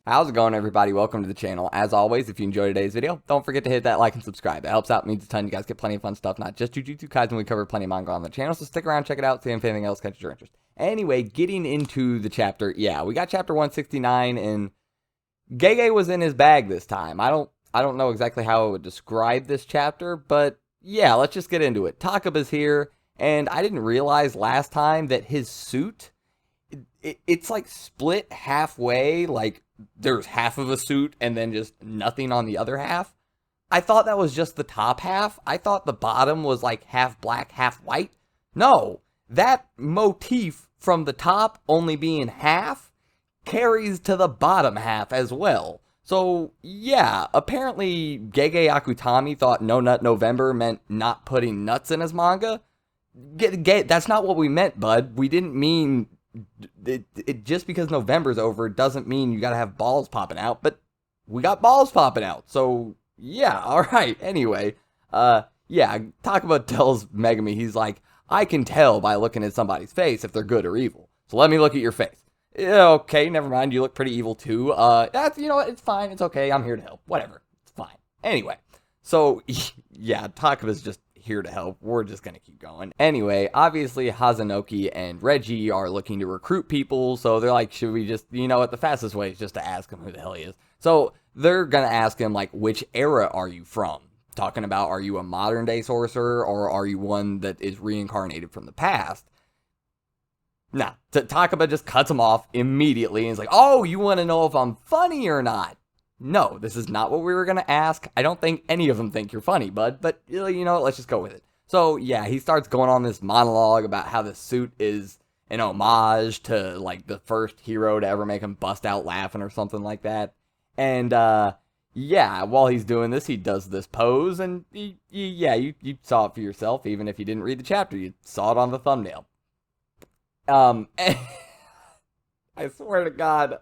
How's it going, everybody? Welcome to the channel. As always, if you enjoyed today's video, don't forget to hit that like and subscribe. It helps out, means a ton. You guys get plenty of fun stuff, not just Jujutsu Kaisen. We cover plenty of manga on the channel, so stick around, check it out, see if anything else catches your interest. Anyway, getting into the chapter, yeah, we got chapter 169, and Gege was in his bag this time. I don't know exactly how I would describe this chapter, but yeah, let's just get into it. Takaba's here, and I didn't realize last time that his suit, it's like split halfway, like there's half of a suit and then just nothing on the other half. I thought that was just the top half. I thought the bottom was like half black, half white. No, that motif from the top only being half carries to the bottom half as well. So yeah, apparently Gege Akutami thought No Nut November meant not putting nuts in his manga. That's not what we meant, bud. We didn't mean it just because November's over doesn't mean you gotta have balls popping out, but we got balls popping out. So yeah, alright. Anyway, yeah, Takaba tells Megami, he's like, I can tell by looking at somebody's face if they're good or evil. So let me look at your face. Yeah, okay, never mind, you look pretty evil too. That's, you know what, it's fine, it's okay, I'm here to help. Whatever, it's fine. Anyway, so yeah, Takaba's just here to help. We're just gonna keep going. Anyway, obviously Hazunoki and Reggie are looking to recruit people, so they're like, should we just, you know what, the fastest way is just to ask him who the hell he is. So they're gonna ask him, like, which era are you from? Talking about, are you a modern day sorcerer, or are you one that is reincarnated from the past? Nah, Takaba just cuts him off immediately, and he's like, oh, you want to know if I'm funny or not? No, this is not what we were going to ask. I don't think any of them think you're funny, bud, but you know what, let's just go with it. So, yeah, he starts going on this monologue about how the suit is an homage to, like, the first hero to ever make him bust out laughing or something like that. And, yeah, while he's doing this, he does this pose, and, yeah, you saw it for yourself, even if you didn't read the chapter. You saw it on the thumbnail. I swear to God,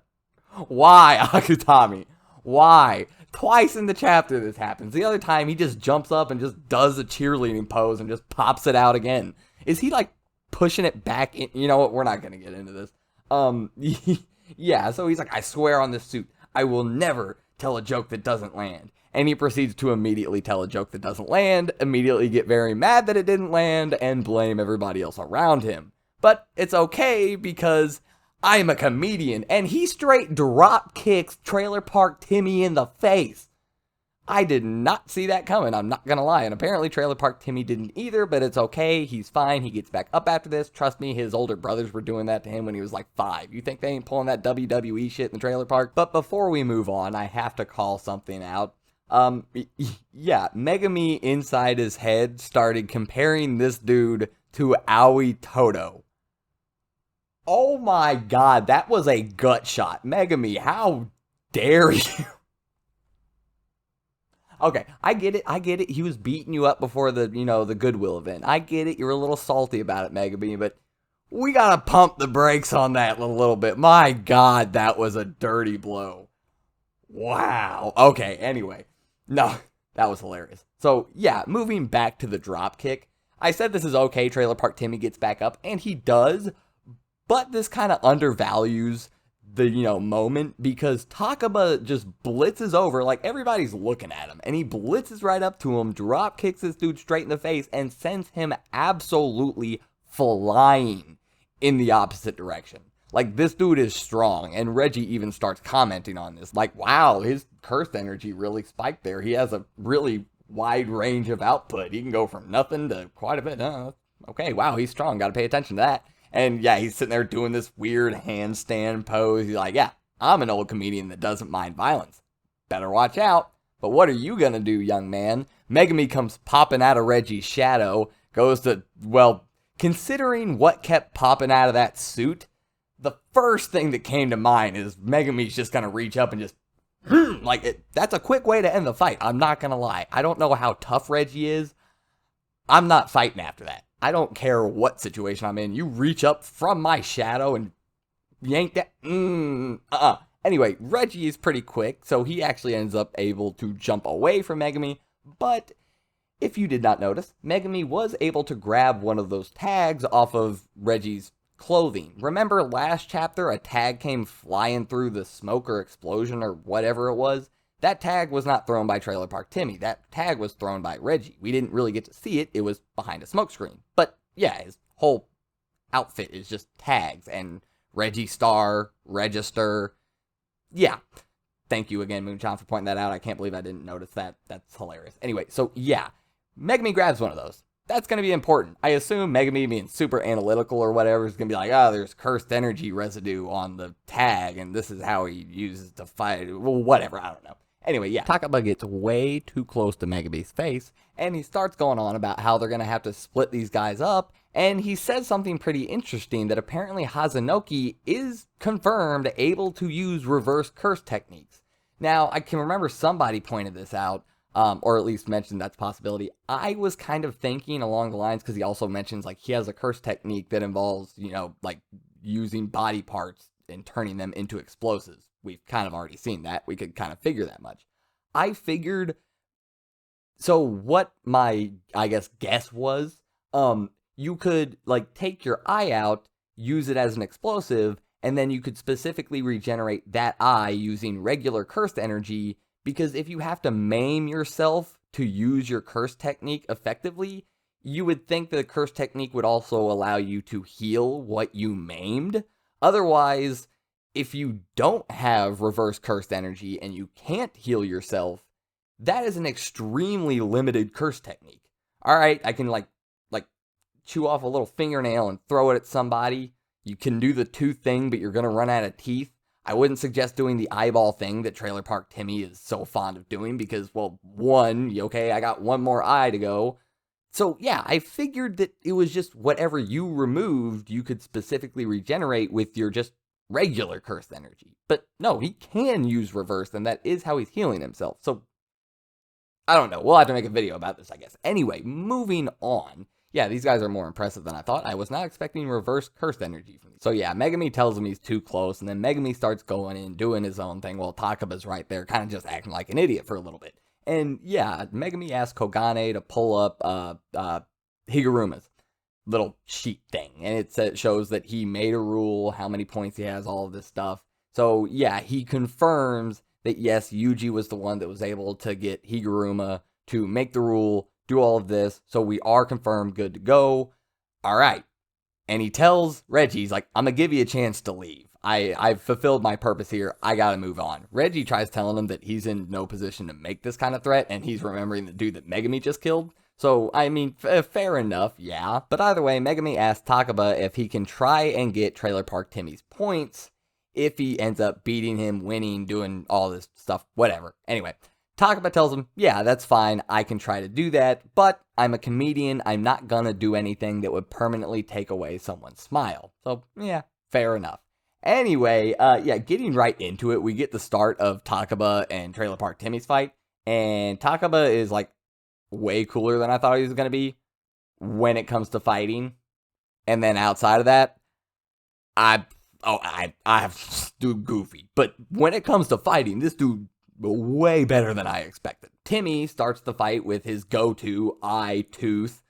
why, Akutami? Why? Twice in the chapter this happens. The other time, he just jumps up and just does a cheerleading pose and just pops it out again. Is he, like, pushing it back in? You know what? We're not going to get into this. Yeah, so he's like, I swear on this suit, I will never tell a joke that doesn't land. And he proceeds to immediately tell a joke that doesn't land, immediately get very mad that it didn't land, and blame everybody else around him. But it's okay because I'm a comedian, and he straight drop kicks Trailer Park Timmy in the face. I did not see that coming, I'm not gonna lie, and apparently Trailer Park Timmy didn't either, but it's okay, he's fine, he gets back up after this. Trust me, his older brothers were doing that to him when he was like 5. You think they ain't pulling that WWE shit in the trailer park? But before we move on, I have to call something out. Yeah, Megami inside his head started comparing this dude to Aoi Todo. Oh my God, that was a gut shot. Megami, how dare you? Okay, I get it. He was beating you up before the, the Goodwill event. I get it. You're a little salty about it, Megami, but we gotta pump the brakes on that a little bit. My God, that was a dirty blow. Wow. Okay, anyway. No, that was hilarious. So, yeah, moving back to the drop kick. I said this is okay. Trailer Park Timmy gets back up, and he does. But this kind of undervalues the, moment, because Takaba just blitzes over, like everybody's looking at him, and he blitzes right up to him, drop kicks this dude straight in the face, and sends him absolutely flying in the opposite direction. Like, this dude is strong, and Reggie even starts commenting on this, like, wow, his cursed energy really spiked there. He has a really wide range of output. He can go from nothing to quite a bit. Okay, wow, he's strong, gotta pay attention to that. And yeah, he's sitting there doing this weird handstand pose. He's like, yeah, I'm an old comedian that doesn't mind violence. Better watch out. But what are you gonna do, young man? Megami comes popping out of Reggie's shadow, goes to, well, considering what kept popping out of that suit, the first thing that came to mind is Megami's just gonna reach up and just, that's a quick way to end the fight. I'm not gonna lie. I don't know how tough Reggie is. I'm not fighting after that. I don't care what situation I'm in. You reach up from my shadow and yank that. Anyway, Reggie is pretty quick, so he actually ends up able to jump away from Megami. But if you did not notice, Megami was able to grab one of those tags off of Reggie's clothing. Remember last chapter, a tag came flying through the smoke or explosion or whatever it was? That tag was not thrown by Trailer Park Timmy. That tag was thrown by Reggie. We didn't really get to see it. It was behind a smoke screen. But yeah, his whole outfit is just tags and Reggie Star, Register. Yeah. Thank you again, Moonshine, for pointing that out. I can't believe I didn't notice that. That's hilarious. Anyway, so yeah, Megami grabs one of those. That's going to be important. I assume Megami being super analytical or whatever is going to be like, there's cursed energy residue on the tag, and this is how he uses to fight. Well, whatever, I don't know. Anyway, yeah, Takaba gets way too close to Megami's face, and he starts going on about how they're going to have to split these guys up, and he says something pretty interesting that apparently Hazunoki is confirmed able to use reverse curse techniques. Now, I can remember somebody pointed this out, or at least mentioned that's a possibility. I was kind of thinking along the lines, because he also mentions, like, he has a curse technique that involves, like, using body parts and turning them into explosives. We've kind of already seen that. We could kind of figure that much. I figured, so what my, I guess, guess was, you could, like, take your eye out, use it as an explosive, and then you could specifically regenerate that eye using regular cursed energy, because if you have to maim yourself to use your curse technique effectively, you would think that the curse technique would also allow you to heal what you maimed. Otherwise, if you don't have reverse cursed energy and you can't heal yourself, that is an extremely limited curse technique. Alright, I can like chew off a little fingernail and throw it at somebody. You can do the tooth thing, but you're going to run out of teeth. I wouldn't suggest doing the eyeball thing that Trailer Park Timmy is so fond of doing because, well, I got one more eye to go. So, yeah, I figured that it was just whatever you removed, you could specifically regenerate with your just regular cursed energy. But no, he can use reverse, and that is how he's healing himself. So, I don't know. We'll have to make a video about this, I guess. Anyway, moving on. Yeah, these guys are more impressive than I thought. I was not expecting reverse cursed energy from these. So yeah, Megami tells him he's too close, and then Megami starts going in, doing his own thing, while Takaba's right there, kind of just acting like an idiot for a little bit. And yeah, Megami asks Kogane to pull up Higuruma's little sheet thing, and it shows that he made a rule, how many points he has, all of this stuff. So yeah, he confirms that yes, Yuji was the one that was able to get Higuruma to make the rule, do all of this, so we are confirmed good to go. All right. And he tells Reggie, he's like, I'm going to give you a chance to leave. I've fulfilled my purpose here. I got to move on. Reggie tries telling him that he's in no position to make this kind of threat, and he's remembering the dude that Megami just killed. So, I mean, fair enough, yeah. But either way, Megami asks Takaba if he can try and get Trailer Park Timmy's points if he ends up beating him, winning, doing all this stuff, whatever. Anyway, Takaba tells him, yeah, that's fine, I can try to do that, but I'm a comedian, I'm not gonna do anything that would permanently take away someone's smile. So, yeah, fair enough. Anyway, yeah, getting right into it, we get the start of Takaba and Trailer Park Timmy's fight, and Takaba is, like, way cooler than I thought he was gonna be when it comes to fighting. And then outside of that, I have dude goofy. But when it comes to fighting, this dude way better than I expected. Timmy starts the fight with his go-to eye tooth,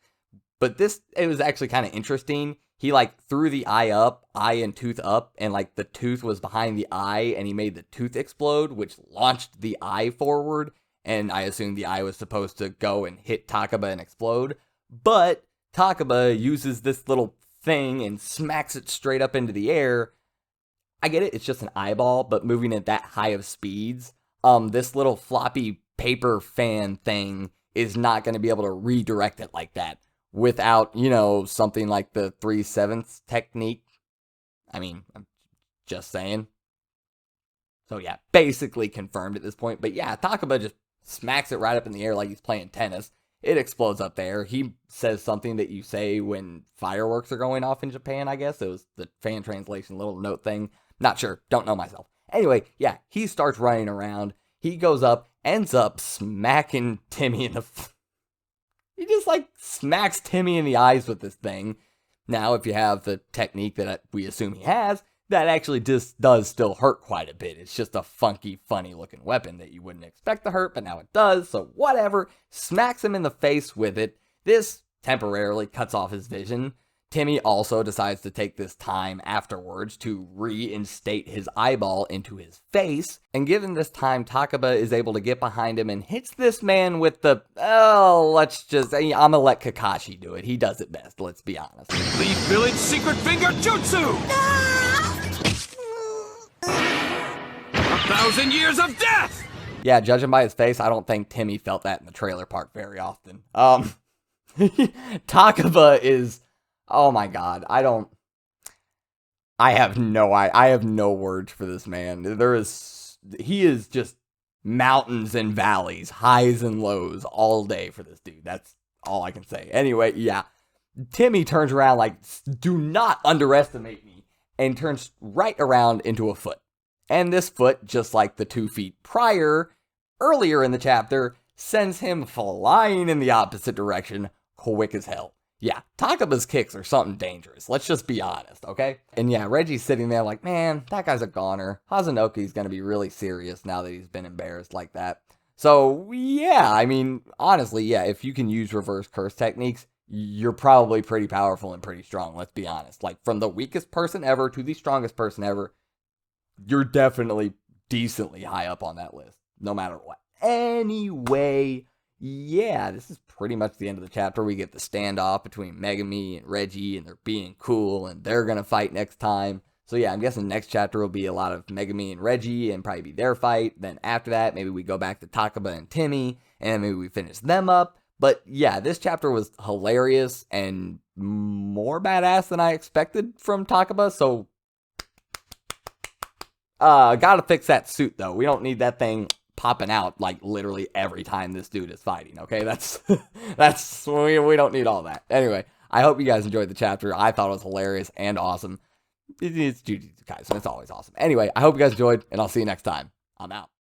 but it was actually kind of interesting. He like threw the eye and tooth up, and like the tooth was behind the eye, and he made the tooth explode, which launched the eye forward, and I assumed the eye was supposed to go and hit Takaba and explode, but Takaba uses this little thing and smacks it straight up into the air. I get it, it's just an eyeball, but moving at that high of speeds, this little floppy paper fan thing is not going to be able to redirect it like that without, something like the 3/7 technique. I mean, I'm just saying. So yeah, basically confirmed at this point. But yeah, Takaba just smacks it right up in the air like he's playing tennis. It explodes up there. He says something that you say when fireworks are going off in Japan, I guess. It was the fan translation little note thing. Not sure. Don't know myself. Anyway, yeah, he starts running around. He goes up, ends up smacking Timmy in the... He just, smacks Timmy in the eyes with this thing. Now, if you have the technique that we assume he has, that actually just does still hurt quite a bit. It's just a funky, funny-looking weapon that you wouldn't expect to hurt, but now it does, so whatever. Smacks him in the face with it. This temporarily cuts off his vision. Timmy also decides to take this time afterwards to reinstate his eyeball into his face, and given this time, Takaba is able to get behind him and hits this man with the, I'm gonna let Kakashi do it. He does it best, let's be honest. Leaf Village Secret Finger Jutsu! 1,000 years of death! Yeah, judging by his face, I don't think Timmy felt that in the trailer park very often. Takaba is... Oh my god, I have no words for this man. He is just mountains and valleys, highs and lows all day for this dude. That's all I can say. Anyway, yeah. Timmy turns around like, do not underestimate me, and turns right around into a foot. And this foot, just like the 2 feet earlier in the chapter, sends him flying in the opposite direction, quick as hell. Yeah, Takaba's kicks are something dangerous. Let's just be honest, okay? And yeah, Reggie's sitting there like, man, that guy's a goner. Hazunoki's gonna be really serious now that he's been embarrassed like that. So, yeah, I mean, honestly, yeah, if you can use reverse curse techniques, you're probably pretty powerful and pretty strong, let's be honest. Like, from the weakest person ever to the strongest person ever, you're definitely decently high up on that list, no matter what. Anyway... yeah, this is pretty much the end of the chapter. We get the standoff between Megumi and Reggie, and they're being cool, and they're going to fight next time. So yeah, I'm guessing next chapter will be a lot of Megumi and Reggie, and probably be their fight. Then after that, maybe we go back to Takaba and Timmy, and maybe we finish them up. But yeah, this chapter was hilarious, and more badass than I expected from Takaba, so... gotta fix that suit, though. We don't need that thing... popping out like literally every time this dude is fighting, okay? We don't need all that. Anyway, I hope you guys enjoyed the chapter. I thought it was hilarious and awesome. It's Jujutsu Kaisen, it's always awesome. Anyway, I hope you guys enjoyed, and I'll see you next time. I'm out.